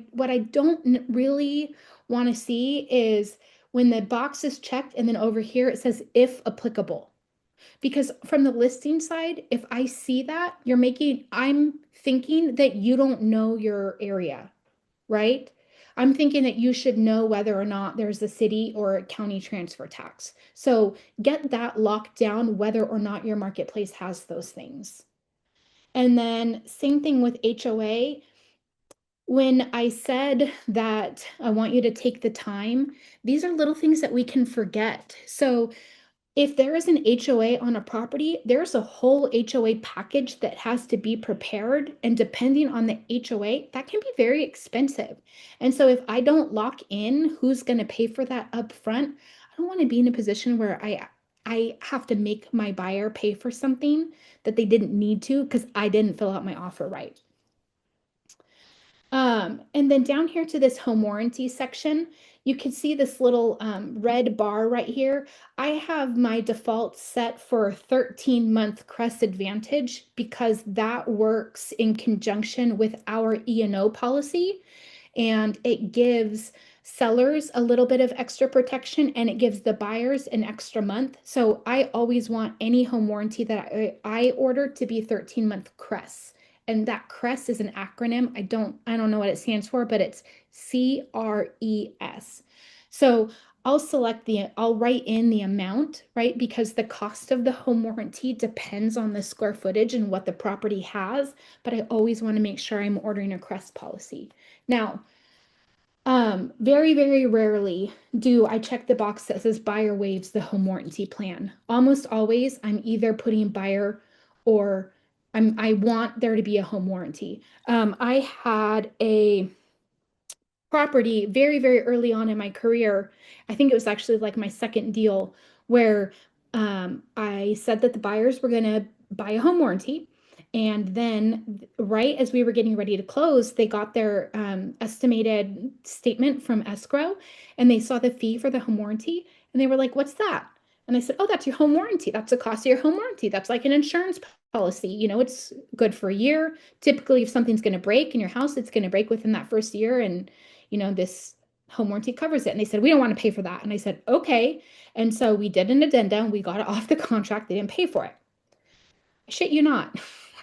don't really want to see is when the box is checked and then over here it says if applicable. Because from the listing side, if I see that, I'm thinking that you don't know your area, right? I'm thinking that you should know whether or not there's a city or a county transfer tax. So get that locked down, whether or not your marketplace has those things. And then same thing with HOA. When I said that I want you to take the time, these are little things that we can forget. So if there is an HOA on a property, there's a whole HOA package that has to be prepared. And depending on the HOA, that can be very expensive. And so if I don't lock in who's going to pay for that up front, I don't want to be in a position where I have to make my buyer pay for something that they didn't need to because I didn't fill out my offer right. And then down here to this home warranty section, you can see this little red bar right here. I have my default set for 13-month Crest Advantage because that works in conjunction with our E&O policy, and it gives sellers a little bit of extra protection and it gives the buyers an extra month. So I always want any home warranty that I order to be 13-month Crest. And that CRES is an acronym. I don't know what it stands for, but it's CRES. So I'll write in the amount, right? Because the cost of the home warranty depends on the square footage and what the property has, but I always want to make sure I'm ordering a CRES policy. Now, very, very rarely do I check the box that says buyer waives the home warranty plan. Almost always, I'm either putting buyer or I want there to be a home warranty. I had a property very, very early on in my career. I think it was actually like my second deal where I said that the buyers were going to buy a home warranty. And then, right as we were getting ready to close, they got their estimated statement from escrow and they saw the fee for the home warranty. And they were like, "What's that?" And I said, "Oh, that's your home warranty. That's the cost of your home warranty. That's like an insurance policy. You know, it's good for a year. Typically, if something's going to break in your house, it's going to break within that first year. And, you know, this home warranty covers it. And they said, we don't want to pay for that. And I said, okay. And so we did an addendum. We got it off the contract. They didn't pay for it. Shit you not.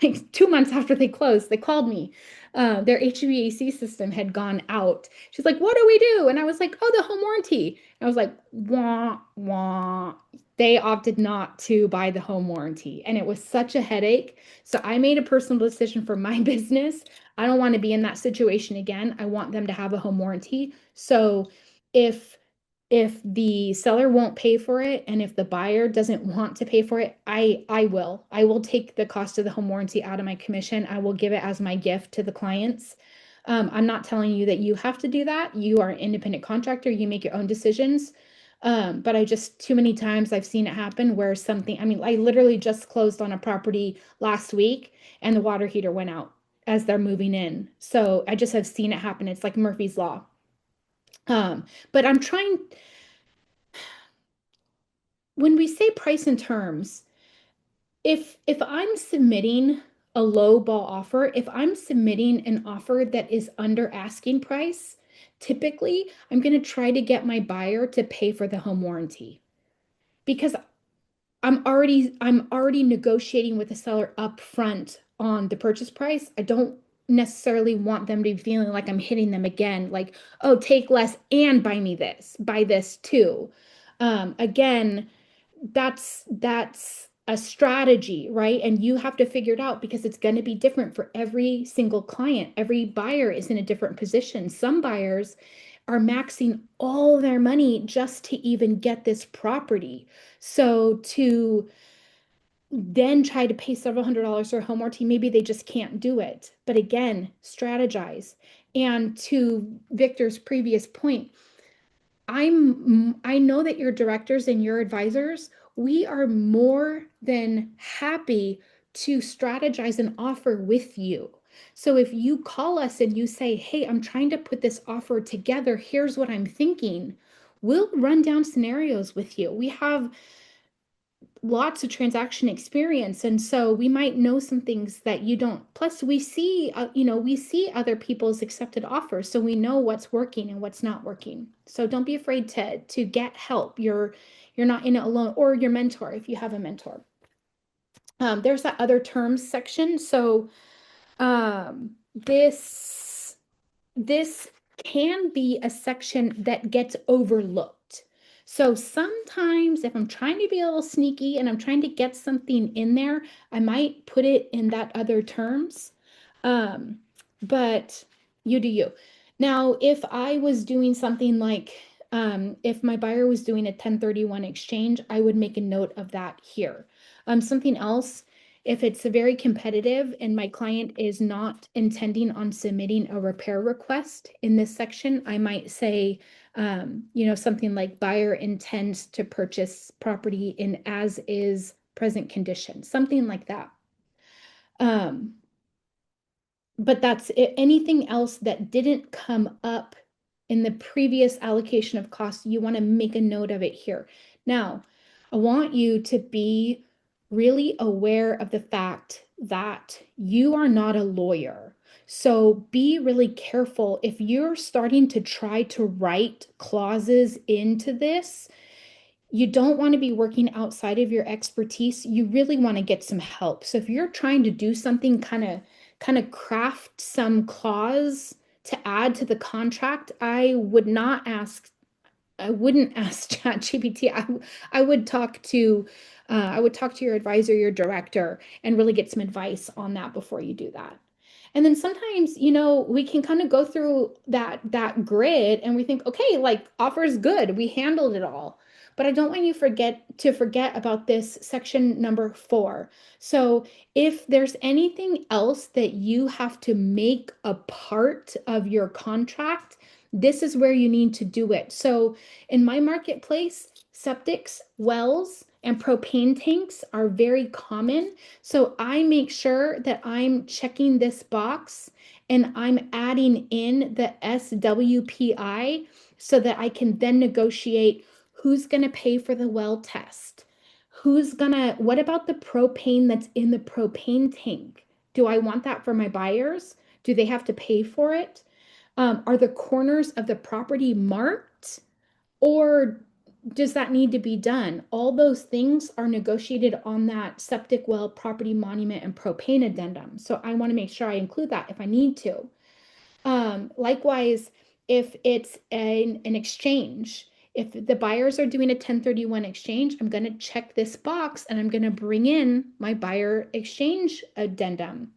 Like 2 months after they closed, they called me. Their HVAC system had gone out. She's like, what do we do? And I was like, oh, the home warranty. And I was like, wah, wah. They opted not to buy the home warranty. And it was such a headache. So I made a personal decision for my business. I don't want to be in that situation again. I want them to have a home warranty. So if if the seller won't pay for it and if the buyer doesn't want to pay for it, I will take the cost of the home warranty out of my commission. I will give it as my gift to the clients. I'm not telling you that you have to do that. You are an independent contractor, you make your own decisions. But I just too many times I've seen it happen where something, I mean, I literally just closed on a property last week and the water heater went out as they're moving in. So I just have seen it happen. It's like Murphy's Law. But I'm trying, when we say price and terms, if I'm submitting a low ball offer, if I'm submitting an offer that is under asking price, typically I'm going to try to get my buyer to pay for the home warranty because I'm already negotiating with the seller up front on the purchase price. I don't necessarily want them to be feeling like I'm hitting them again, like, oh, take less and buy this too. Again, that's a strategy, right? And you have to figure it out because it's going to be different for every single client. Every buyer is in a different position. Some buyers are maxing all their money just to even get this property. So to then try to pay several $100s for a home warranty, maybe they just can't do it. But again, strategize. And to Victor's previous point, I know that your directors and your advisors, we are more than happy to strategize an offer with you. So if you call us and you say, hey, I'm trying to put this offer together, here's what I'm thinking, we'll run down scenarios with you. We have lots of transaction experience, and so we might know some things that you don't. Plus we see we see other people's accepted offers, so we know what's working and what's not working. So don't be afraid to get help. You're not in it alone, or your mentor if you have a mentor. There's that other terms section. So this can be a section that gets overlooked. So sometimes if I'm trying to be a little sneaky and I'm trying to get something in there, I might put it in that other terms. But you do you. Now, if I was doing something like, if my buyer was doing a 1031 exchange, I would make a note of that here. Something else, if it's very competitive and my client is not intending on submitting a repair request in this section, I might say, something like buyer intends to purchase property in as is present condition, something like that. But that's it. Anything else that didn't come up in the previous allocation of costs, you want to make a note of it here. Now, I want you to be really aware of the fact that you are not a lawyer. So be really careful if you're starting to try to write clauses into this. You don't want to be working outside of your expertise. You really want to get some help. So if you're trying to do something, kind of craft some clause to add to the contract, I wouldn't ask ChatGPT. I would talk to your advisor, your director, and really get some advice on that before you do that. And then sometimes, we can kind of go through that grid and we think, okay, like offer is good. We handled it all. But I don't want you to forget about this section number 4. So if there's anything else that you have to make a part of your contract, this is where you need to do it. So in my marketplace, septics, wells, and propane tanks are very common. So I make sure that I'm checking this box and I'm adding in the SWPI so that I can then negotiate who's going to pay for the well test, what about the propane that's in the propane tank? Do I want that for my buyers? Do they have to pay for it? Are the corners of the property marked? Or does that need to be done? All those things are negotiated on that septic well, property monument, and propane addendum. So I want to make sure I include that if I need to. Likewise, if it's an exchange, if the buyers are doing a 1031 exchange, I'm going to check this box and I'm going to bring in my buyer exchange addendum.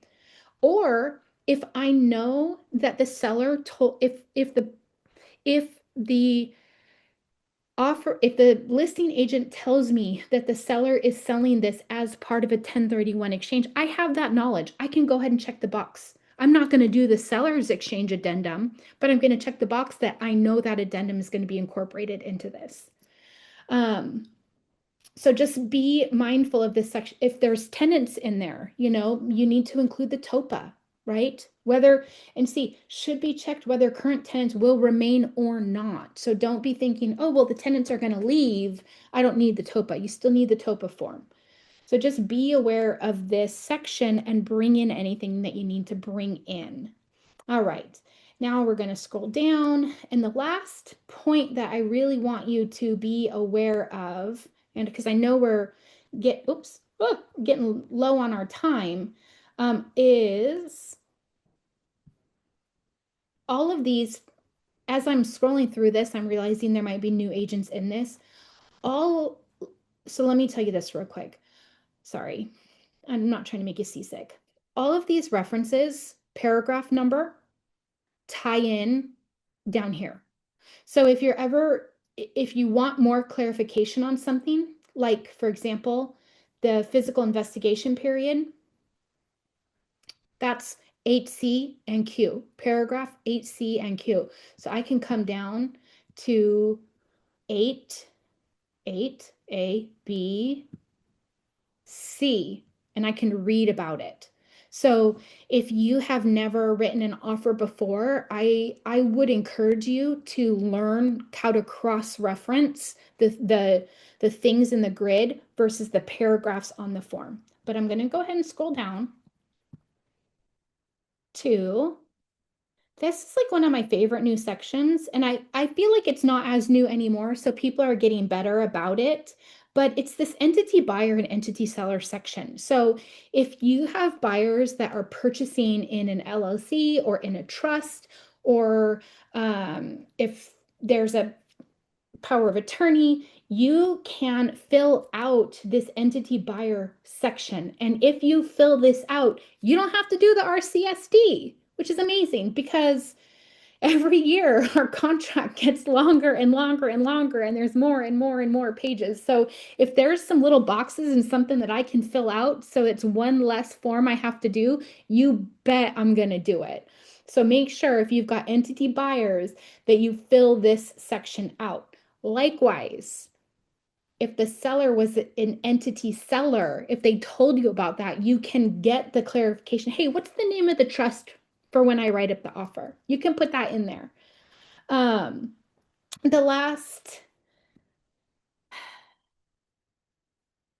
Or if I know that the seller told, if the listing agent tells me that the seller is selling this as part of a 1031 exchange, I have that knowledge. I can go ahead and check the box. I'm not going to do the seller's exchange addendum, but I'm going to check the box that I know that addendum is going to be incorporated into this. So just be mindful of this section. If there's tenants in there, you need to include the TOPA, right? Should be checked whether current tenants will remain or not. So don't be thinking, oh, well, the tenants are going to leave. I don't need the TOPA. You still need the TOPA form. So just be aware of this section and bring in anything that you need to bring in. All right. Now we're going to scroll down. And the last point that I really want you to be aware of, and because I know we're getting low on our time, is all of these. As I'm scrolling through this, I'm realizing there might be new agents in this. So let me tell you this real quick. Sorry, I'm not trying to make you seasick. All of these references, paragraph number, tie in down here. So if you want more clarification on something, like for example, the physical investigation period, that's 8C and Q, paragraph 8C and Q. So I can come down to 8A, B, C, and I can read about it. So if you have never written an offer before, I would encourage you to learn how to cross-reference the things in the grid versus the paragraphs on the form. But I'm going to go ahead and scroll down to this is like one of my favorite new sections, and I feel like it's not as new anymore, so people are getting better about it. But it's this entity buyer and entity seller section. So if you have buyers that are purchasing in an LLC or in a trust, or if there's a power of attorney, you can fill out this entity buyer section. And if you fill this out, you don't have to do the RCSD, which is amazing because every year our contract gets longer and longer and longer, and there's more and more and more pages. So if there's some little boxes and something that I can fill out, so it's one less form I have to do, you bet I'm going to do it. So make sure if you've got entity buyers that you fill this section out. Likewise, if the seller was an entity seller, if they told you about that, you can get the clarification. Hey, what's the name of the trust for when I write up the offer? You can put that in there. The last,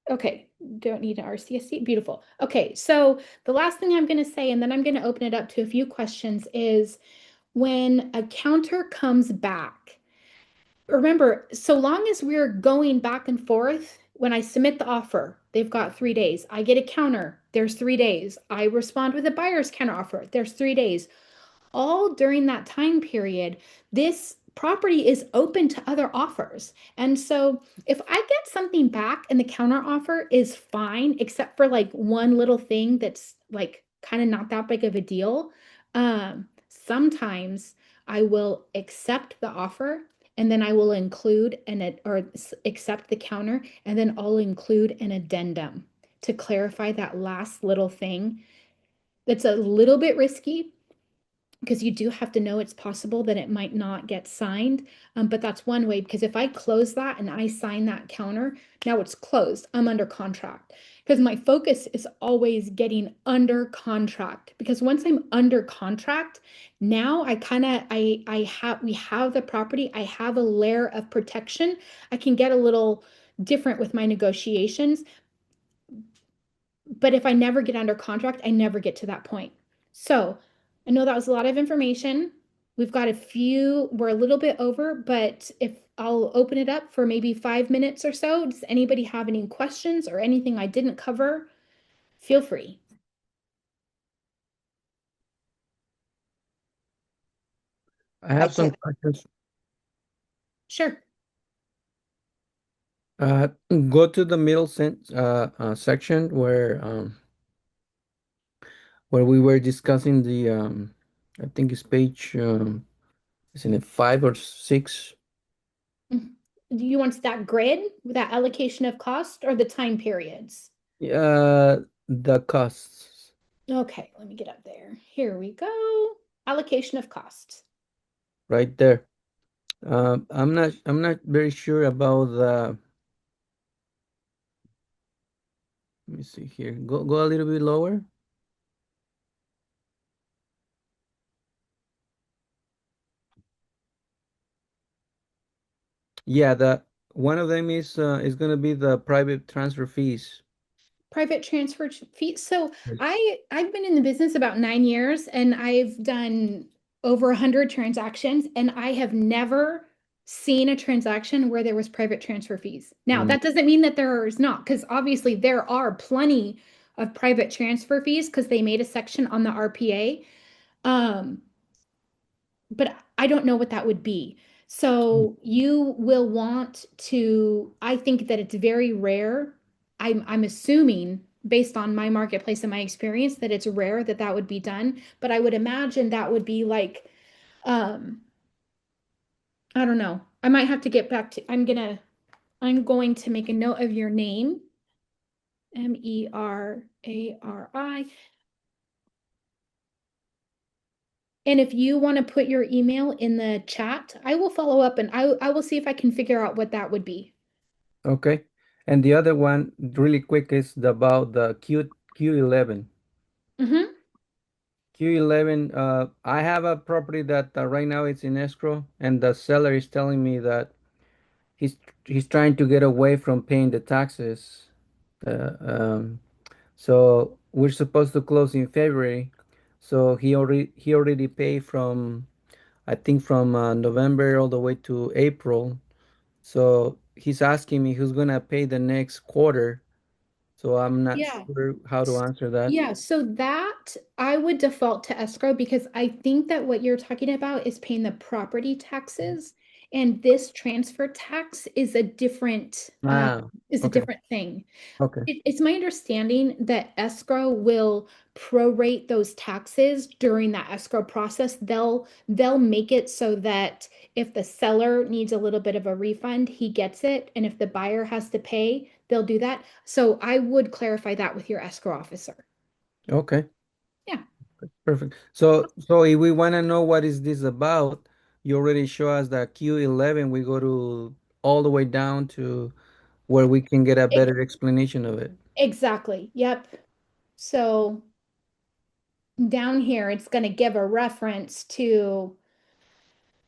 okay, don't need an RCSC. Beautiful. Okay, so the last thing I'm going to say, and then I'm going to open it up to a few questions, is when a counter comes back, remember, so long as we're going back and forth, when I submit the offer, they've got 3 days. I get a counter, there's 3 days. I respond with a buyer's counter offer, there's 3 days. All during that time period, this property is open to other offers. And so if I get something back and the counter offer is fine, except for like one little thing that's like kind of not that big of a deal, sometimes I will accept the offer and then I will include accept the counter, and then I'll include an addendum to clarify that last little thing. That's a little bit risky because you do have to know it's possible that it might not get signed. But that's one way, because if I close that and I sign that counter, now it's closed. I'm under contract, because my focus is always getting under contract, because once I'm under contract, now we have the property, I have a layer of protection. I can get a little different with my negotiations. But if I never get under contract, I never get to that point. So I know that was a lot of information. We've got a few, we're a little bit over, but if I'll open it up for maybe 5 minutes or so. Does anybody have any questions or anything I didn't cover? Feel free. I have some questions. Sure. Go to the middle section where we were discussing the I think it's page isn't it 5 or 6? Do you want that grid, that allocation of cost, or the time periods? The costs. Okay, let me get up there. Here we go. Allocation of costs. Right there. I'm not very sure about the. Let me see here. Go a little bit lower. Yeah, the one of them is gonna be the private transfer fees. Private transfer fees. So Yes. I've been in the business about 9 years and I've done over 100 transactions and I have never seen a transaction where there was private transfer fees. Now, Mm. that doesn't mean that there is not, because obviously there are plenty of private transfer fees because they made a section on the RPA. But I don't know what that would be. So you will want to, I think that it's very rare. I'm assuming based on my marketplace and my experience that it's rare that that would be done, but I would imagine that would be like, um, I don't know. I might have to get back to, I'm going to make a note of your name, Merari. And if you want to put your email in the chat, I will follow up and I will see if I can figure out what that would be. Okay. And the other one, really quick, is about the Q11. Mm-hmm. Q11, I have a property that right now it's in escrow, and the seller is telling me that he's he's trying to get away from paying the taxes. Uh, um, so we're supposed to close in February. So he already paid from I think from November all the way to April. So he's asking me who's gonna pay the next quarter. So I'm not Yeah. sure how to answer that. Yeah, so that I would default to escrow because I think that what you're talking about is paying the property taxes, and this transfer tax is a different Ah, is a okay, different thing. okay, It's my understanding that escrow will prorate those taxes during that escrow process. They'll make it so that if the seller needs a little bit of a refund, he gets it, and if the buyer has to pay, they'll do that. So I would clarify that with your escrow officer. okay. Yeah. Perfect. So if we want to know what is this about, you already show us that Q11, we go to all the way down to where we can get a Ex- better explanation of it. Exactly. Yep. So down here, it's going to give a reference to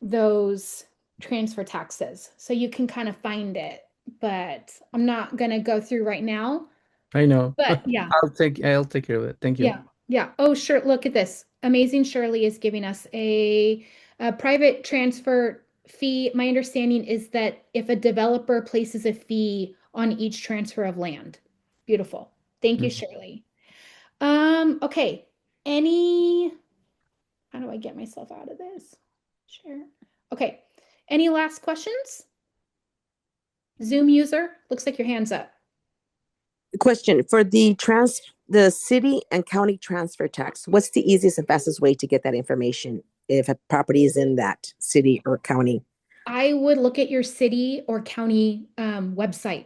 those transfer taxes. So you can kind of find it, but I'm not going to go through right now. I know. But yeah, I'll take care of it. Thank you. yeah, yeah. Oh, sure. Look at this. Amazing Shirley is giving us a private transfer fee. My understanding is that if a developer places a fee on each transfer of land. Beautiful. Thank you, Mhm. Shirley. Okay. Any, how do I get myself out of this? Sure. Okay. Any last questions? Zoom user, looks like your hand's up. Question for the city and county transfer tax. What's the easiest and fastest way to get that information if a property is in that city or county? I would look at your city or county website.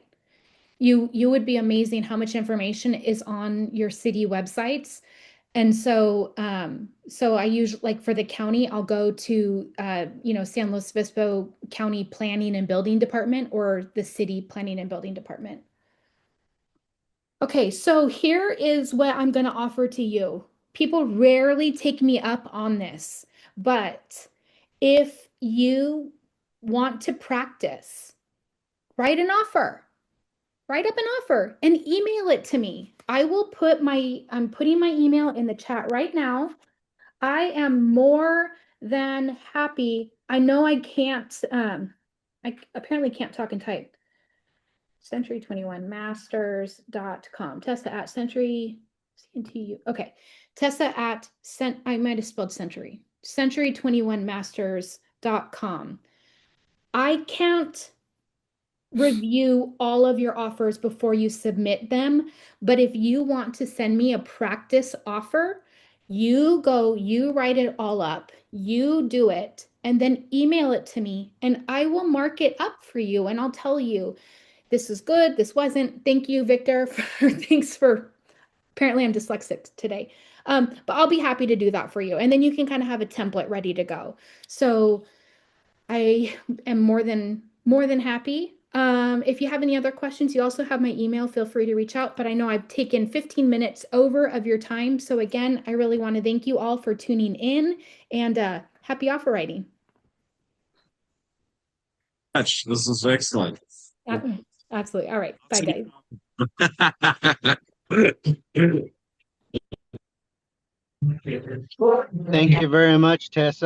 You would be amazing how much information is on your city websites. And so I usually like for the county, I'll go to San Luis Obispo County Planning and Building Department or the city Planning and Building Department. Okay, so here is what I'm going to offer to you. People rarely take me up on this, but if you want to practice, write an offer. write up an offer and email it to me. I'm putting my email in the chat right now. I am more than happy. I know I can't, I apparently can't talk and type. Century21masters.com. Tessa at Century, CNTU. Okay. Tessa at, I might have spelled Century. Century21masters.com. I can't review all of your offers before you submit them, but if you want to send me a practice offer, you write it all up, you do it, and then email it to me, and I will mark it up for you, and I'll tell you, this is good, this wasn't. Thank you, Victor, thanks for, apparently I'm dyslexic today. But I'll be happy to do that for you. And then you can kind of have a template ready to go. So I am more than happy. If you have any other questions, you also have my email. Feel free to reach out. But I know I've taken 15 minutes over of your time. So again, I really want to thank you all for tuning in, and happy offer writing. This is excellent. Absolutely. All right. Bye, guys. Thank you very much, Tessa.